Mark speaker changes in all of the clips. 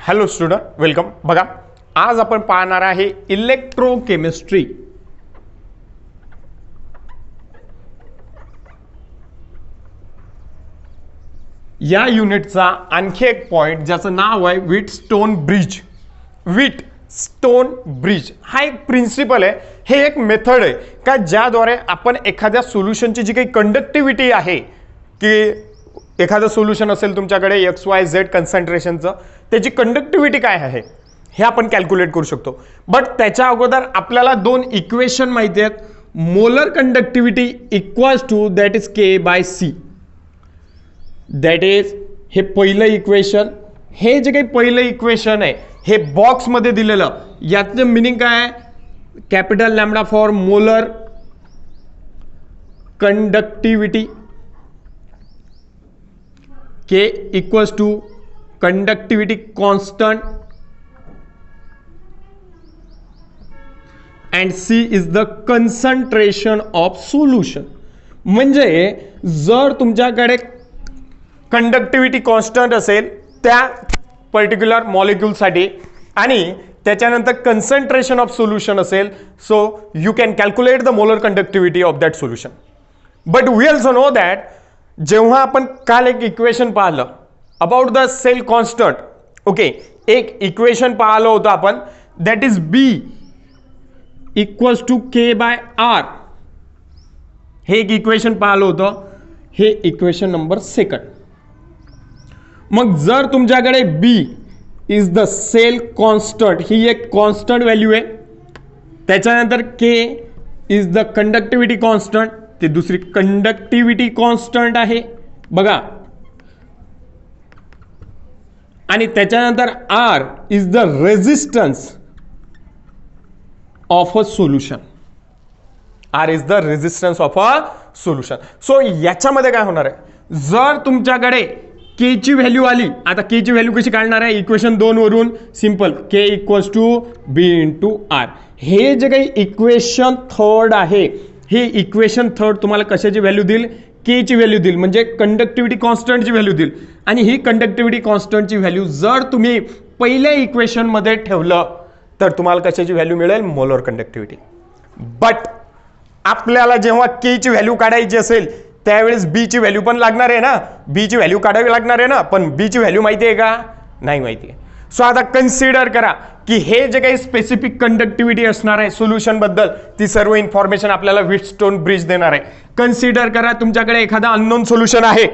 Speaker 1: Hello student, welcome. बघा, आज आपण पाहणार आहे इलेक्ट्रोकेमिस्ट्री. या युनिटचा आणखी एक पॉइंट ज्याचं नाव आहे व्हीटस्टोन ब्रिज. व्हीटस्टोन ब्रिज हा एक प्रिन्सिपल आहे, हे एक मेथड आहे का ज्याद्वारे आपण एखाद्या सोल्युशनची जी काही कंडक्टिव्हिटी आहे की एखादं सोल्युशन असेल तुमच्याकडे XYZ कन्सन्ट्रेशनचं, त्याची कंडक्टिव्हिटी काय आहे हे आपण कॅल्क्युलेट करू शकतो. बट त्याच्या अगोदर आपल्याला दोन इक्वेशन माहिती आहेत. Molar conductivity equals to that is K/C. That is हे पहिलं इक्वेशन. हे जे काही पहिलं इक्वेशन आहे हे बॉक्समध्ये दिलेलं, याचं मिनिंग काय आहे? Capital lambda for molar conductivity, K equals to conductivity constant and C is the concentration of solution. म्हणजे जर तुमच्याकडे कंडक्टिव्हिटी कॉन्स्टंट असेल त्या पर्टिक्युलर मॉलिक्यूलसाठी आणि त्याच्यानंतर कन्सन्ट्रेशन ऑफ सोल्युशन असेल, so you can calculate the molar conductivity of that solution. But we also know that जेव्हा आपण काल एक इक्वेशन पाहिलं about the cell constant, okay, एक इक्वेशन पाहिलं होतं आपण, that is B equals to K/R. हे एक इक्वेशन पाहिलं होतं, हे इक्वेशन नंबर सेकंड. मग जर तुमच्याकडे B is the cell constant, ही एक कॉन्स्टंट व्हॅल्यू आहे, त्याच्यानंतर K is the conductivity constant, ते दुसरी कंडक्टिव्हिटी कॉन्स्टंट आहे बघा, आणि त्याच्यानंतर R is the resistance of a solution. R is the resistance of a solution. So याच्यामध्ये काय होणार आहे, जर तुमच्याकडे K ची व्हॅल्यू आली, आता K ची व्हॅल्यू कशी काढणार आहे? इक्वेशन 2 वरून simple, K equals to B into R. हे जे काही इक्वेशन थर्ड आहे, हे इक्वेशन थर्ड तुम्हाला कशाची व्हॅल्यू देईल? K ची व्हॅल्यू देईल, म्हणजे कंडक्टिव्हिटी कॉन्स्टंटची व्हॅल्यू देईल. आणि ही कंडक्टिव्हिटी कॉन्स्टंटची व्हॅल्यू जर तुम्ही पहिल्या इक्वेशन मध्ये ठेवलं तर तुम्हाला कशाची व्हॅल्यू मिळेल? Molar conductivity. बट आपल्याला जेव्हा K ची व्हॅल्यू काढायची असेल त्यावेळेस B ची व्हॅल्यू पण लागणार आहे ना, B ची व्हॅल्यू काढावी लागणार आहे ना, पण B ची व्हॅल्यू माहिती आहे का? नाही माहिती आहे. सो आता कन्सिडर करा की हे जे काही स्पेसिफिक कंडक्टिव्हिटी असणार आहे सोल्युशन बद्दल, ती सर्व इन्फॉर्मेशन आपल्याला व्हीटस्टोन ब्रिज देणार आहे. कन्सिडर करा तुमच्याकडे एखादा अननोन सोल्युशन आहे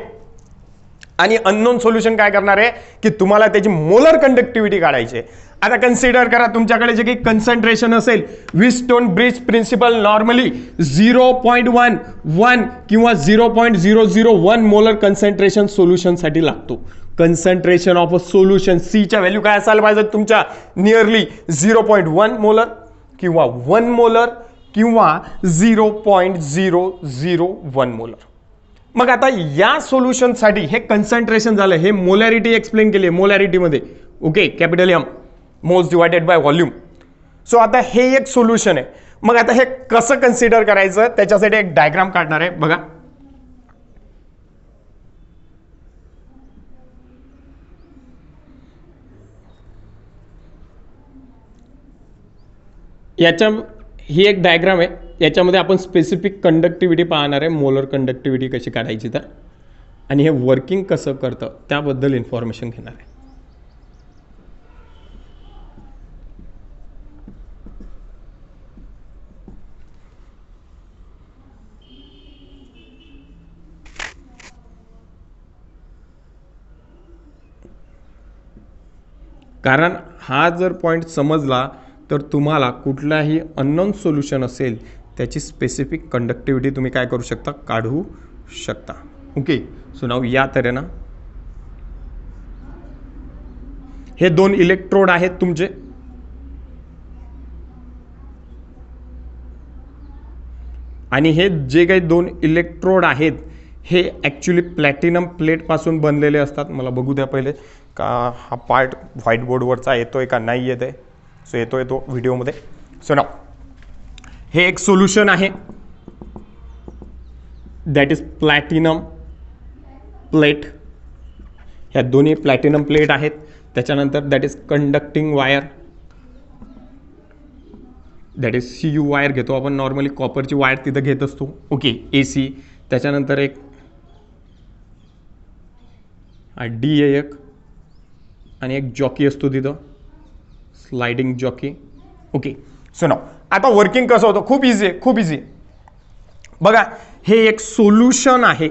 Speaker 1: आणि अननोन सोल्युशन काय करणार आहे की तुम्हाला त्याची मोलर कंडक्टिव्हिटी काढायची आहे. आता कन्सिडर करा तुमच्याकडे जे काही कन्सन्ट्रेशन असेल, व्हीटस्टोन ब्रिज प्रिन्सिपल नॉर्मली 0.11 किंवा 0.001 मोलर कन्सन्ट्रेशन सोल्युशनसाठी लागतो. Concentration of a solution C च्या व्हॅल्यू काय असायला पाहिजे तुमच्या? नियरली 0.1 मोलर किंवा 1 मोलर किंवा 0.001 मोलर. मग आता या सोल्युशनसाठी हे कन्सन्ट्रेशन झालं, हे मोलॅरिटी एक्सप्लेन केली मोलॅरिटीमध्ये, okay, capital M moles divided by volume. So आता हे एक सोल्युशन आहे. मग आता हे कसं कन्सिडर करायचं त्याच्यासाठी एक डायग्राम काढणार आहे बघा. ही एक डायग्राम आहे, याच्यामध्ये आपण स्पेसिफिक कंडक्टिव्हिटी पाहणार आहे, मोलर कंडक्टिव्हिटी कशी काढायची तर, आणि हे वर्किंग कसं करतं त्याबद्दल इन्फॉर्मेशन घेणार आहे. कारण हा जर पॉइंट समजला तर तुम्हाला कुठलाही अननोन सोल्युशन असेल त्याची स्पेसिफिक कंडक्टिव्हिटी तुम्ही काय करू शकता? काढू शकता. ओके, सो नाव या तऱ्हेनं हे दोन इलेक्ट्रोड आहेत तुमचे, आणि हे जे काही दोन इलेक्ट्रोड आहेत हे ॲक्च्युली प्लॅटिनम प्लेटपासून बनलेले असतात. मला बघू द्या पहिले का हा पार्ट व्हाईट बोर्डवरचा येतोय का नाही येत आहे. सो येतो व्हिडिओमध्ये. सो नाव हे एक सोल्युशन आहे, दॅट इज प्लॅटिनम प्लेट. ह्या दोन्ही प्लॅटिनम प्लेट आहेत. त्याच्यानंतर that is conducting wire, that is CU wire घेतो आपण नॉर्मली, कॉपरची वायर तिथं घेत असतो. Okay, AC. त्याच्यानंतर एक D आहे एक, आणि एक जॉकी असतो तिथं, स्लायडिंग जॉकी. ओके, सो नाव आता वर्किंग कसं होतं, खूप इझी आहे, खूप इझी. बघा, हे एक सोल्युशन आहे,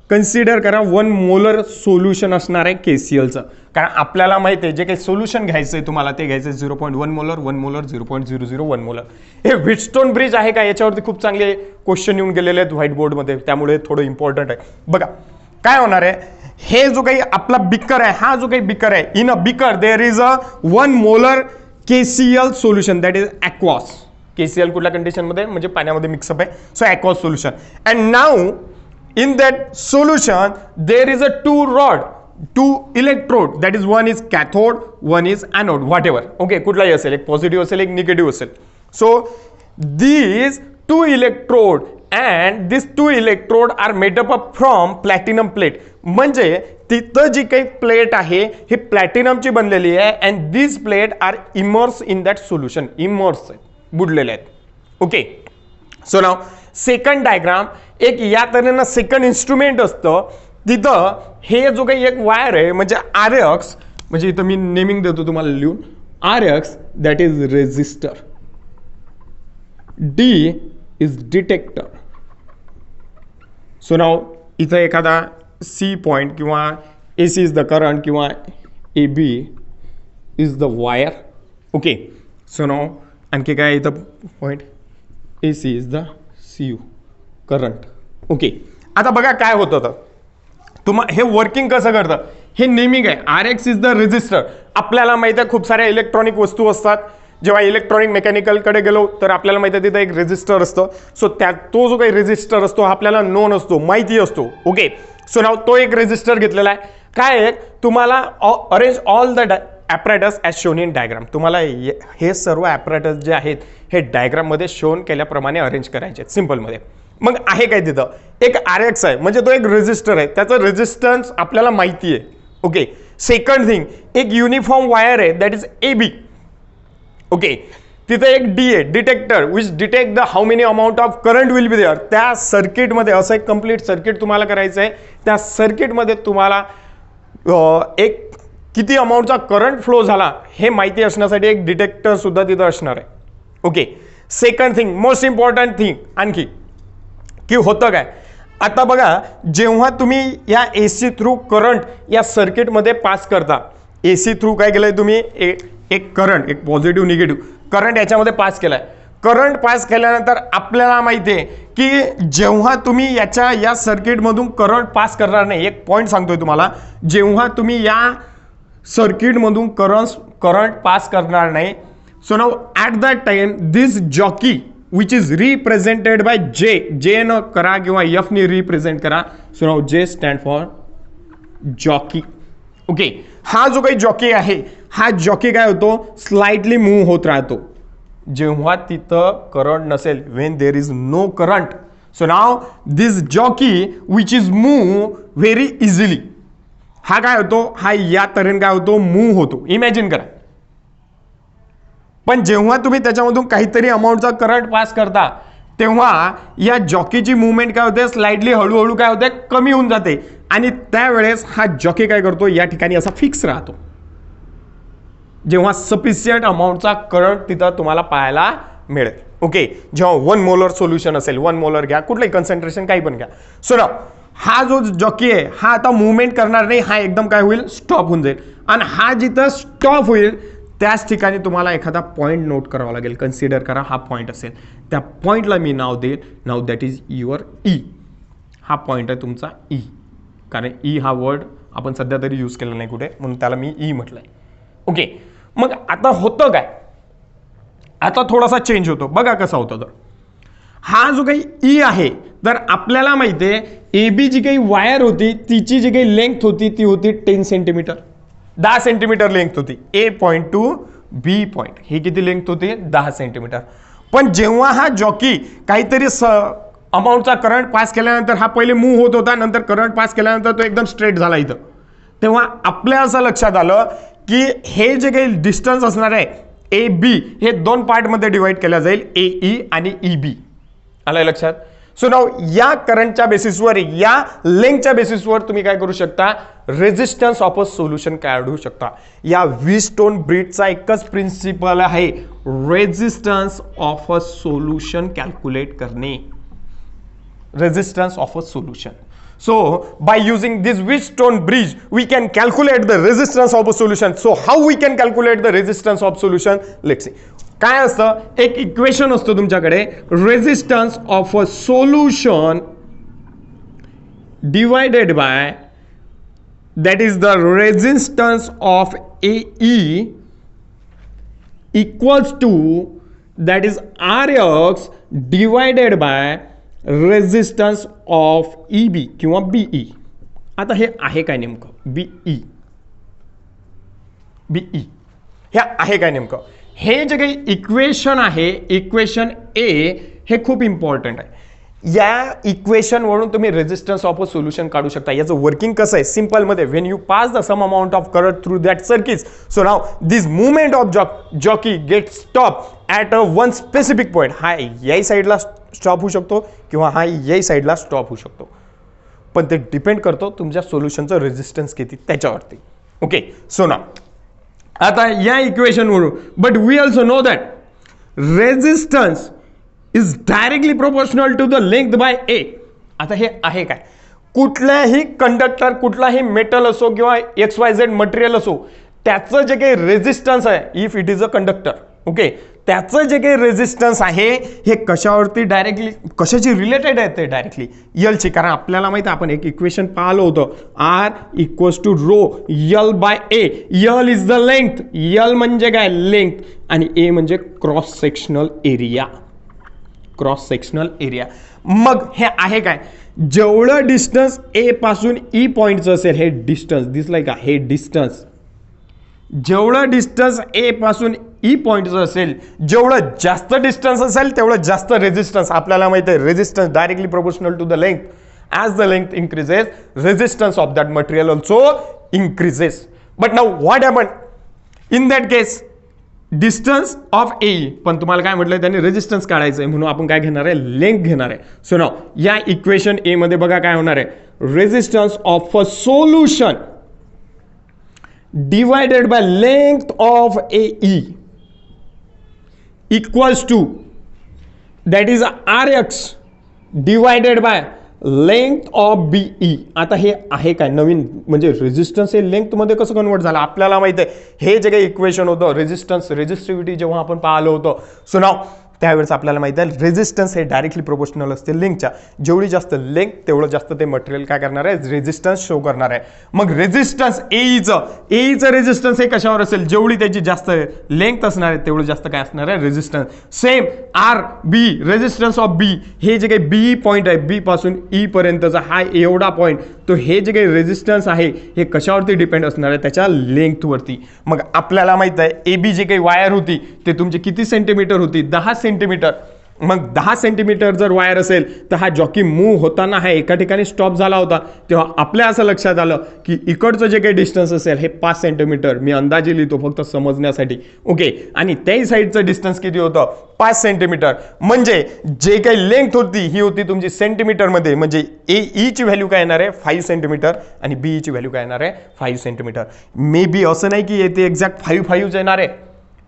Speaker 1: कन्सिडर करा 1 मोलर सोल्युशन असणार आहे KClचं. कारण आपल्याला माहिती आहे जे काही सोल्युशन घ्यायचं आहे तुम्हाला ते घ्यायचं आहे 0.1 मोलर, 1 मोलर, 0.001 मोलर. हे व्हीटस्टोन ब्रिज आहे का, याच्यावरती खूप चांगले क्वेश्चन येऊन गेलेले आहेत व्हाईट बोर्डमध्ये, त्यामुळे थोडं इम्पॉर्टंट आहे. बघा काय होणार आहे, हे जो काही आपला बिकर आहे, हा जो काही बिकर आहे, in a beaker there is a 1 molar KCl solution, that is aqueous. KCl कुठल्या कंडिशनमध्ये, म्हणजे पाण्यामध्ये मिक्सअप आहे, so aqueous solution. And now in that solution there is a 2 electrode, that is one is cathode, one is anode, whatever. Okay, कुठलाही असेल, एक positive असेल, एक निगेटिव्ह असेल. So these 2 electrode and these 2 electrode are made up from platinum plate. म्हणजे तिथं जी काही plate आहे ही प्लॅटिनमची बनलेली आहे, and this plate are immerse in that solution, immerse बुडलेले आहेत. Okay, so now second diagram, एक या तऱ्हेनं सेकंड इन्स्ट्रुमेंट असतं, तिथं हे जो काही एक वायर आहे म्हणजे RX, म्हणजे इथं मी नेमिंग देतो तुम्हाला लिहून, RX that is resistor, D is detector. So now इथं एखादा C पॉइंट किंवा AC इज द करंट किंवा AB is the wire. Okay, so now आणखी काय इथं point, AC is the CU current. Okay, आता बघा काय होतं तर हे वर्किंग कसं करतं, हे नेमिंग आहे. RX is the resistor. आपल्याला माहिती आहे खूप साऱ्या इलेक्ट्रॉनिक वस्तू असतात, जेव्हा इलेक्ट्रॉनिक मेकॅनिकलकडे गेलो तर आपल्याला माहिती आहे तिथं एक रेजिस्टर असतं. सो तो जो काही रेजिस्टर असतो आपल्याला नोन असतो, माहिती असतो. ओके, सो नाव तो एक रेजिस्टर घेतलेला आहे. काय आहे, तुम्हाला arrange all the apparatus as shown in diagram. तुम्हाला हे सर्व ॲपरेटस जे आहेत हे डायग्राममध्ये शोन केल्याप्रमाणे अरेंज करायचे आहेत सिम्पलमध्ये. मग आहे काय तिथं, एक RX आहे म्हणजे तो एक रेजिस्टर आहे, त्याचं रेजिस्टन्स आपल्याला माहिती आहे. ओके, सेकंड थिंग, एक युनिफॉर्म वायर आहे दॅट इज AB. ओके, तिथं एक D आहे, detector, which detect the how many amount of current will be there. त्या सर्किटमध्ये असं एक कम्प्लीट सर्किट तुम्हाला करायचं आहे, त्या सर्किटमध्ये तुम्हाला एक किती अमाऊंटचा करंट फ्लो झाला हे माहिती असण्यासाठी एक डिटेक्टर सुद्धा तिथं असणार आहे. Okay, second thing, most important thing आणखी की होतं काय, आता बघा जेव्हा तुम्ही या AC थ्रू करंट या सर्किटमध्ये पास करता, AC थ्रू काय केलंय तुम्ही, एक करंट, एक पॉझिटिव्ह निगेटिव्ह करंट याच्यामध्ये पास केलाय. करंट पास केल्यानंतर आपल्याला माहिती आहे की जेव्हा तुम्ही या सर्किटमधून करंट पास करणार नाही, एक पॉईंट सांगतोय तुम्हाला, जेव्हा तुम्ही या सर्किटमधून करंट पास करणार नाही, so now at that time this jockey which is represented by J न करा किंवा F ने रिप्रेझेंट करा. So now J stand for jockey. Okay, हा जो काही जॉकी आहे हा जॉकी काय होतो, स्लाइटली मूव्ह होत राहतो जेव्हा तिथं करंट नसेल, when there is no current. So now this jockey which is move very easily, हा काय होतो, हा या तऱ्हेने काय होतो, मूव्ह होतो. इमॅजिन करा. पण जेव्हा तुम्ही त्याच्यामधून काहीतरी अमाऊंटचा करंट पास करता तेव्हा या जॉकीची मुवमेंट काय होते, स्लाइडली हळूहळू काय होते, कमी होऊन जाते, आणि त्यावेळेस हा जॉकी काय करतो, या ठिकाणी असा फिक्स राहतो जेव्हा सफिशियंट अमाऊंटचा करंट तिथं तुम्हाला पाहायला मिळेल. ओके, जेव्हा 1 मोलर सोल्युशन असेल, 1 मोलर घ्या, कुठलंही कन्सन्ट्रेशन काही पण घ्या. सो ना हा जो जॉकी आहे हा आता मुवमेंट करणार नाही, हा एकदम काय होईल, स्टॉप होऊन जाईल. आणि हा जिथं स्टॉप होईल त्याच ठिकाणी तुम्हाला एखादा पॉईंट नोट करावा लागेल. कन्सिडर करा हा पॉईंट असेल, त्या पॉईंटला मी नाव देईल, now that is your E. हा पॉईंट आहे तुमचा E, कारण E हा वर्ड आपण सध्या तरी यूज केला नाही कुठे, म्हणून त्याला मी E म्हटलंय. ओके, मग आता होतं काय, आता थोडासा चेंज होतो. बघा कसा होतं, तर हा जो काही E आहे तर आपल्याला माहिती आहे AB जी काही वायर होती तिची जी काही लेंथ होती ती होती 10 सेंटीमीटर, 10 सेंटीमीटर लेंथ होती. A point to B point ही किती लेंथ होती, 10 सेंटीमीटर. पण जेव्हा हा जॉकी काहीतरी अमाऊंटचा करंट पास केल्यानंतर हा पहिले मूव्ह होत होता, नंतर करंट पास केल्यानंतर तो एकदम स्ट्रेट झाला इथं, तेव्हा आपल्या असं लक्षात आलं की हे जे काही डिस्टन्स असणार आहे ए बी हे दोन पार्टमध्ये डिवाइड केलं जाईल, ए ई आणि ई बी. आलंय लक्षात. सो नाव या करंटच्या बेसिसवर, या लेंथच्या बेसिसवर तुम्ही काय करू शकता, रेजिस्टन्स ऑफ अ सोल्युशन काढू शकता. या व्हीटस्टोन ब्रिजचा एकच प्रिन्सिपल आहे, resistance of a solution calculate करणे. Resistance of a solution. So by using this Wheatstone bridge we can calculate the resistance of a solution. So how we can calculate the resistance of solution? Let's see. काय असतं, एक equation असतं तुमच्याकडे, resistance of a solution divided by that is the resistance of AE equals to that is Rx divided by resistance of EB किंवा BE. आता हे आहे काय नेमकं, BE हे आहे काय नेमकं, हे जे काही इक्वेशन आहे, इक्वेशन ए हे खूप इम्पॉर्टंट आहे. या इक्वेशन वरून तुम्ही रेजिस्टन्स ऑफ अ सोल्युशन काढू शकता. याचं वर्किंग कसं आहे, सिंपल मध्ये, when you pass the some amount of current through that circuit, so now this movement of jockey get stop at a one specific point. हा याही साईडला स्टॉप होऊ शकतो किंवा हा याही साईडला स्टॉप होऊ शकतो, पण ते डिपेंड करतो तुमच्या सोल्युशनचं रेजिस्टन्स किती त्याच्यावरती. ओके, सो ना आता या इक्वेशनवरून, but we also know that resistance is directly proportional to the length by A. आता हे आहे काय, कुठल्याही कंडक्टर, कुठलाही मेटल असो किंवा XYZ मटेरियल असो, त्याचं जे काही रेजिस्टन्स आहे, if it is a conductor, okay, त्याचं जे काही रेजिस्टन्स आहे हे कशावरती डायरेक्टली, कशाची रिलेटेड आहे ते डायरेक्टली यलची. कारण आपल्याला माहिती आहे, आपण एक इक्वेशन पाहिलं होतं, R equals to rho l by a. L is the length, l म्हणजे काय लेंथ, आणि ए म्हणजे cross sectional area, cross sectional area. मग हे आहे काय, जेवढं डिस्टन्स ए पासून ई पॉइंटचं असेल, हे डिस्टन्स दिसलंय का, हे डिस्टन्स, जेवढं डिस्टन्स ए पासून ई पॉइंटचं असेल, जेवढं जास्त डिस्टन्स असेल तेवढं जास्त रेजिस्टन्स. आपल्याला माहिती आहे resistance directly proportional to the length. As the length increases, resistance of that material also increases. But now what happen in that case, distance of A, पण तुम्हाला काय म्हटलंय, त्यांनी रेजिस्टन्स काढायचं आहे, म्हणून आपण काय घेणार आहे, लेंथ घेणार आहे. सो नाउ या इक्वेशन ए मध्ये बघा काय होणार आहे, resistance of a solution divided by length of AE equals to that is Rx divided by length of BE. आता हे आहे काय नवीन, म्हणजे रेजिस्टन्स हे लेंथ मध्ये कसं कन्वर्ट झालं आपल्याला माहिती आहे. हे जे काही इक्वेशन होतं, रेजिस्टन्स, रेजिस्टिव्हिटी जेव्हा आपण पाहिलं होतं, सो नाव त्यावेळेस आपल्याला माहिती आहे रेजिस्टन्स हे डायरेक्टली प्रोपोर्शनल असते लेंथच्या. जेवढी जास्त लेंथ तेवढं जास्त ते मटेरियल काय करणार आहे, रेजिस्टन्स शो करणार आहे. मग रेजिस्टन्स एईचं रेजिस्टन्स हे कशावर असेल, जेवढी त्याची जास्त लेंथ असणार आहे तेवढं जास्त काय असणार आहे, resistance. Same R B, resistance of B, हे जे काही बी पॉईंट आहे, बी पासून ई पर्यंतचा हा एवढा पॉईंट, तो हे जे काही रेजिस्टन्स आहे हे कशावरती डिपेंड असणार आहे, त्याच्या लेंथवरती. मग आपल्याला माहित आहे ए बी जे काही वायर होती ते तुमची किती सेंटीमीटर होती, 10 सेंटीमीटर. मग 10 सेंटीमीटर जर वायर असेल तर हा जॉकी मूव्ह होताना हा एका ठिकाणी स्टॉप झाला होता, तेव्हा आपल्या असं लक्षात आलं की इकडचं जे काही डिस्टन्स असेल हे 5 सेंटीमीटर. मी अंदाजे लिहितो फक्त समजण्यासाठी, ओके. आणि त्याही साईडचं डिस्टन्स किती होतं, 5 सेंटीमीटर. म्हणजे जे काही लेंथ होती ही होती तुमची सेंटीमीटरमध्ये, म्हणजे ए ईची व्हॅल्यू काय येणार आहे, 5 सेंटीमीटर, आणि बीईची व्हॅल्यू काय येणार आहे, 5 सेंटीमीटर. मे बी असं नाही की येते एक्झॅक्ट 5 येणार आहे,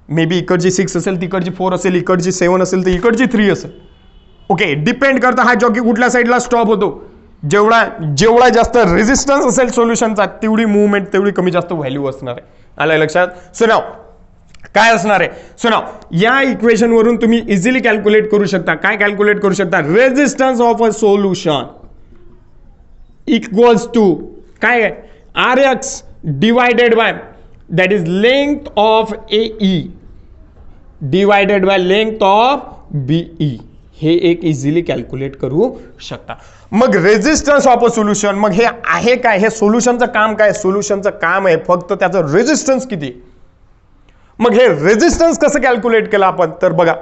Speaker 1: मे बी इकडची 6 असेल, तिकडची 4 असेल, इकडची 7 असेल, तर इकडची 3 असेल. ओके, डिपेंड करतं हा जॉकी कुठल्या साईडला स्टॉप होतो. जेवढा जास्त रेजिस्टन्स असेल सोल्युशनचा तेवढी मूवमेंट, तेवढी कमी जास्त व्हॅल्यू असणार आहे. आलं लक्षात. सो नाव काय असणार आहे, सो नाव या इक्वेशन वरून तुम्ही इझिली कॅल्क्युलेट करू शकता. काय कॅल्क्युलेट करू शकता, resistance of a solution equals to काय आहे, Rx divided by that is length of AE divided by length of BE. हे एक इझिली कॅल्क्युलेट करू शकता. मग रेजिस्टन्स ऑफ अ सोल्युशन, मग हे आहे काय, हे सोल्युशनचं काम काय, सोल्युशनचं काम आहे फक्त त्याचं रेजिस्टन्स किती. मग हे रेजिस्टन्स कसं कॅल्क्युलेट केलं आपण, तर बघा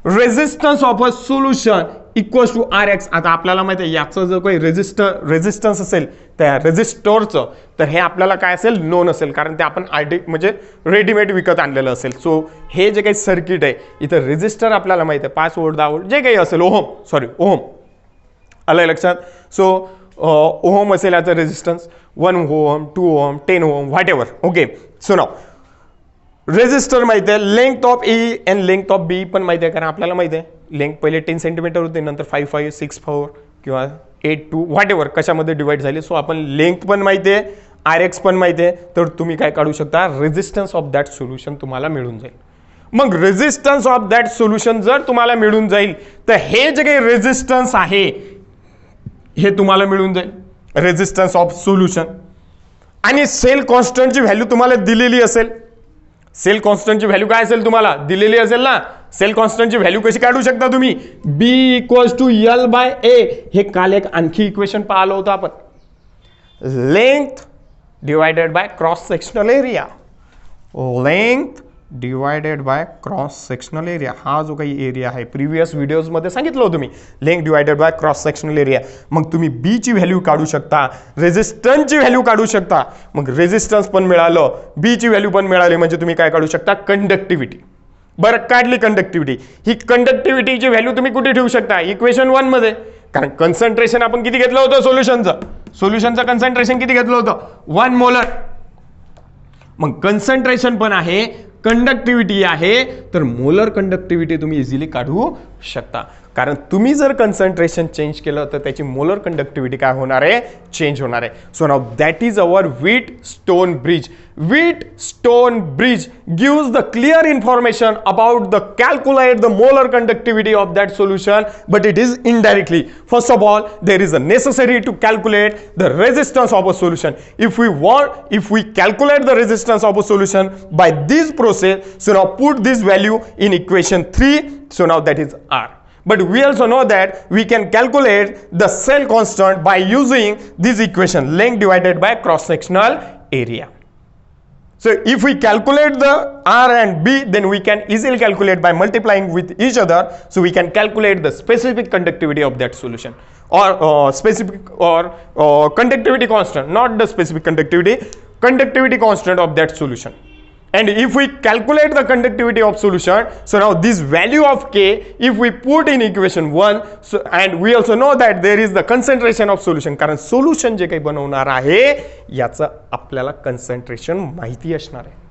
Speaker 1: resistance of a solution equals to R x. आता आपल्याला माहिती आहे याचं जर काही रेजिस्टन्स असेल त्या रेजिस्टरचं, तर हे आपल्याला काय असेल नोन असेल, कारण ते आपण म्हणजे रेडीमेड विकत आणलेलं असेल. सो हे जे काही सर्किट आहे इथं रेजिस्टर आपल्याला माहिती आहे 5 व्होल्ट 10 व्होल्ट जे काही असेल, ओहम आलं लक्षात. सो ओहम असेल याचं resistance 1 ohm 2 ohm 10 ohm whatever. Okay. So now resistor माहिती आहे, length of A and length of B पण माहिती आहे, कारण आपल्याला माहिती आहे लेंथ पहिले 10 सेंटीमीटर होते, नंतर 5 5 6 4 किंवा 8 2 व्हॉट एव्हर कशामध्ये डिवाइड झाले. सो आपण लेंथ पण माहिती आहे, आर एक्स पण माहिती आहे, तर तुम्ही काय काढू शकता रेजिस्टन्स ऑफ दॅट सोल्युशन तुम्हाला मिळून जाईल. मग रेजिस्टन्स ऑफ दॅट सोल्युशन जर तुम्हाला मिळून जाईल तर हे जे काही रेजिस्टन्स आहे हे तुम्हाला मिळून जाईल, रेजिस्टन्स ऑफ सोल्युशन. आणि सेल कॉन्स्टंटची व्हॅल्यू तुम्हाला दिलेली असेल. सेल कॉन्स्टंटची व्हॅल्यू काय असेल तुम्हाला दिलेली असेल ना. सेल कॉन्स्टंटची व्हॅल्यू कशी काढू शकता तुम्ही, B equals to L by A. हे काल एक आणखी इक्वेशन पाहिलं होतं आपण, length divided by cross sectional area. Length divided by cross sectional area, हा जो काही एरिया आहे प्रिव्हियस व्हिडिओजमध्ये सांगितलं होतं मी, length divided by cross sectional area. मग तुम्ही बी ची व्हॅल्यू काढू शकता, रेजिस्टन्सची व्हॅल्यू काढू शकता. मग रेजिस्टन्स पण मिळालं, बी ची व्हॅल्यू पण मिळाली, म्हणजे तुम्ही काय काढू शकता कंडक्टिव्हिटी. बरं काढली कंडक्टिव्हिटी, ही कंडक्टिव्हिटीची व्हॅल्यू तुम्ही कुठे ठेवू शकता इक्वेशन 1 मध्ये, कारण कन्सन्ट्रेशन आपण किती घेतलं होतं सोल्युशनचं कन्सन्ट्रेशन किती घेतलं होतं 1 मोलर. मग कन्सन्ट्रेशन पण आहे, कंडक्टिव्हिटी आहे, तर मोलर कंडक्टिव्हिटी तुम्ही इझिली काढू शकता. कारण तुम्ही जर कन्सन्ट्रेशन चेंज केलं तर त्याची मोलर कंडक्टिव्हिटी काय होणार आहे चेंज होणार आहे. So now that is our Wheatstone bridge. Wheatstone bridge gives the clear information about the calculate the molar conductivity of that solution, but it is indirectly. First of all, there is a necessary to calculate the resistance of a solution. If we calculate the resistance of a solution by this process, so now put this value in equation 3. So now that is R. But we also know that we can calculate the cell constant by using this equation, length divided by cross sectional area. So if we calculate the R and B, then we can easily calculate by multiplying with each other. So we can calculate the specific conductivity of that solution, or conductivity constant, not the specific conductivity constant of that solution. And if we calculate the conductivity of solution, so now this value of K, if we put in equation 1, so and we also know that there is the concentration of solution, कारण solution जे काही बनवणार आहे याचं आपल्याला concentration माहिती असणार आहे.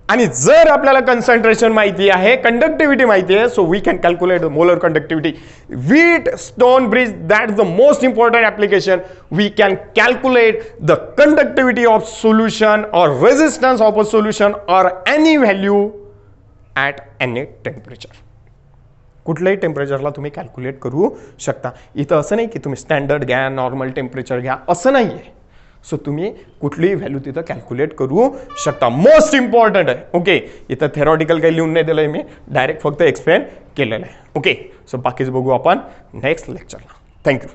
Speaker 1: आणि जर आपल्याला कन्सन्ट्रेशन माहिती आहे, कंडक्टिव्हिटी माहिती आहे, so we can calculate the molar conductivity. Wheatstone bridge, that is the most important application. We can calculate the conductivity of solution और रेजिस्टन्स ऑफ अ सोल्युशन और any value at any temperature. कुठल्याही टेम्परेचरला तुम्ही calculate करू शकता. इथं असं नाही की तुम्ही स्टँडर्ड घ्या, नॉर्मल टेम्परेचर घ्या, असं नाही आहे. सो तुम्ही कुठलीही व्हॅल्यू तिथं कॅल्क्युलेट करू शकता. मोस्ट इम्पॉर्टंट आहे. ओके, इथं थेरॉटिकल काही लिहून नाही दिलंय मी, डायरेक्ट फक्त एक्सप्लेन केलेलं आहे. ओके, सो बाकीच बघू आपण नेक्स्ट लेक्चरला. थँक्यू.